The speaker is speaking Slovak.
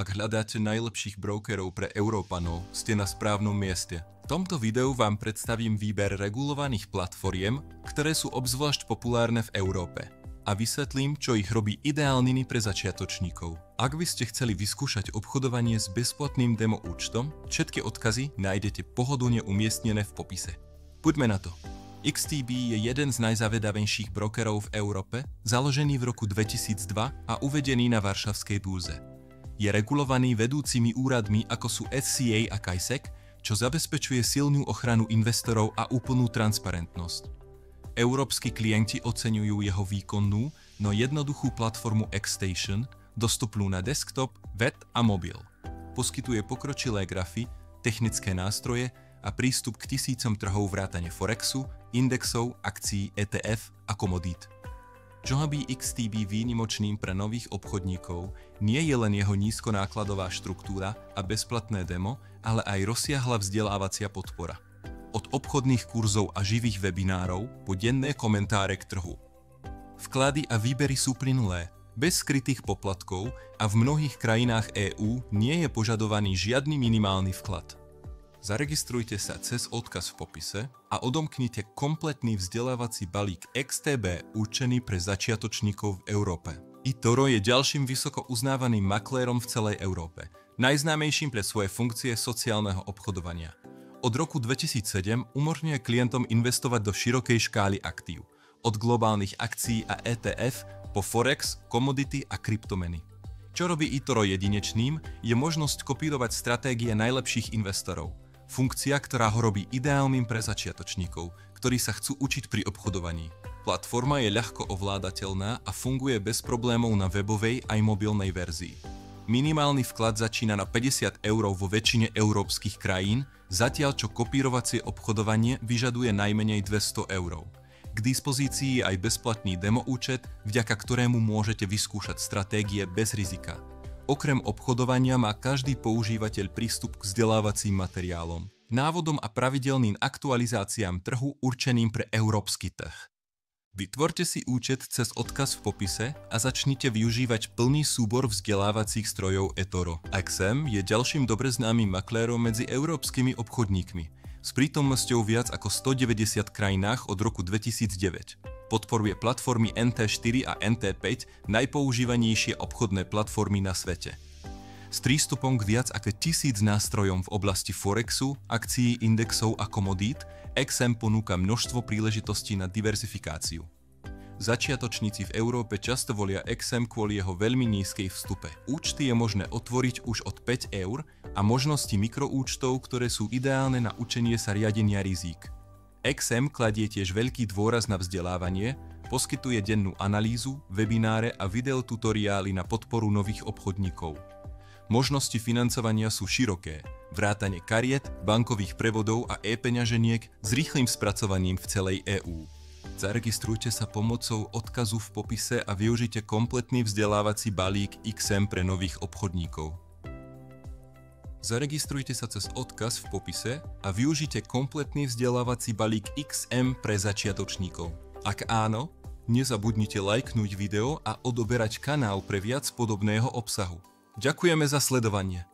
Ak hľadáte najlepších brokerov pre Európanov, ste na správnom mieste. V tomto videu vám predstavím výber regulovaných platformiem, ktoré sú obzvlášť populárne v Európe. A vysvetlím, čo ich robí ideálnymi pre začiatočníkov. Ak by ste chceli vyskúšať obchodovanie s bezplatným demo účtom, všetky odkazy nájdete pohodlne umiestnené v popise. Poďme na to. XTB je jeden z najzavedavejších brokerov v Európe, založený v roku 2002 a uvedený na Varšavskej burze. Je regulovaný vedúcimi úradmi ako sú FCA a CAISEC, čo zabezpečuje silnú ochranu investorov a úplnú transparentnosť. Európski klienti oceňujú jeho výkonnú, no jednoduchú platformu Xstation, dostupnú na desktop, web a mobil. Poskytuje pokročilé grafy, technické nástroje a prístup k tisícom trhov vrátane Forexu, indexov, akcií, ETF a komodít. Čo robí XTB výnimočným pre nových obchodníkov, nie je len jeho nízkonákladová štruktúra a bezplatné demo, ale aj rozsiahla vzdelávacia podpora. Od obchodných kurzov a živých webinárov po denné komentáre k trhu. Vklady a výbery sú plynulé, bez skrytých poplatkov a v mnohých krajinách EÚ nie je požadovaný žiadny minimálny vklad. Zaregistrujte sa cez odkaz v popise a odomknite kompletný vzdelávací balík XTB určený pre začiatočníkov v Európe. eToro je ďalším vysoko uznávaným maklérom v celej Európe, najznámejším pre svoje funkcie sociálneho obchodovania. Od roku 2007 umožňuje klientom investovať do širokej škály aktív, od globálnych akcií a ETF po Forex, komodity a kryptomeny. Čo robí eToro jedinečným, je možnosť kopírovať stratégie najlepších investorov. Funkcia, ktorá ho robí ideálnym pre začiatočníkov, ktorí sa chcú učiť pri obchodovaní. Platforma je ľahko ovládateľná a funguje bez problémov na webovej aj mobilnej verzii. Minimálny vklad začína na 50 € vo väčšine európskych krajín, zatiaľ čo kopírovacie obchodovanie vyžaduje najmenej 200 €. K dispozícii je aj bezplatný demo účet, vďaka ktorému môžete vyskúšať stratégie bez rizika. Okrem obchodovania má každý používateľ prístup k vzdelávacím materiálom, návodom a pravidelným aktualizáciám trhu určeným pre európsky trh. Vytvorte si účet cez odkaz v popise a začnite využívať plný súbor vzdelávacích strojov eToro. XM je ďalším dobre známym maklérom medzi európskymi obchodníkmi, s prítomnosťou viac ako 190 krajinách od roku 2009. Podporuje platformy NT4 a NT5, najpoužívanejšie obchodné platformy na svete. S prístupom k viac ako 1000 nástrojom v oblasti Forexu, akcií, indexov a komodít, XM ponúka množstvo príležitostí na diverzifikáciu. Začiatočníci v Európe často volia XM kvôli jeho veľmi nízkej vstupe. Účty je možné otvoriť už od 5 € a možnosti mikroúčtov, ktoré sú ideálne na učenie sa riadenia rizík. XM kladie tiež veľký dôraz na vzdelávanie, poskytuje dennú analýzu, webináre a videotutoriály na podporu nových obchodníkov. Možnosti financovania sú široké, vrátane kariet, bankových prevodov a e-peňaženiek s rýchlym spracovaním v celej EÚ. Zaregistrujte sa pomocou odkazu v popise a využite kompletný vzdelávací balík XM pre nových obchodníkov. Zaregistrujte sa cez odkaz v popise a využite kompletný vzdelávací balík XM pre začiatočníkov. Ak áno, nezabudnite lajknúť video a odoberať kanál pre viac podobného obsahu. Ďakujeme za sledovanie.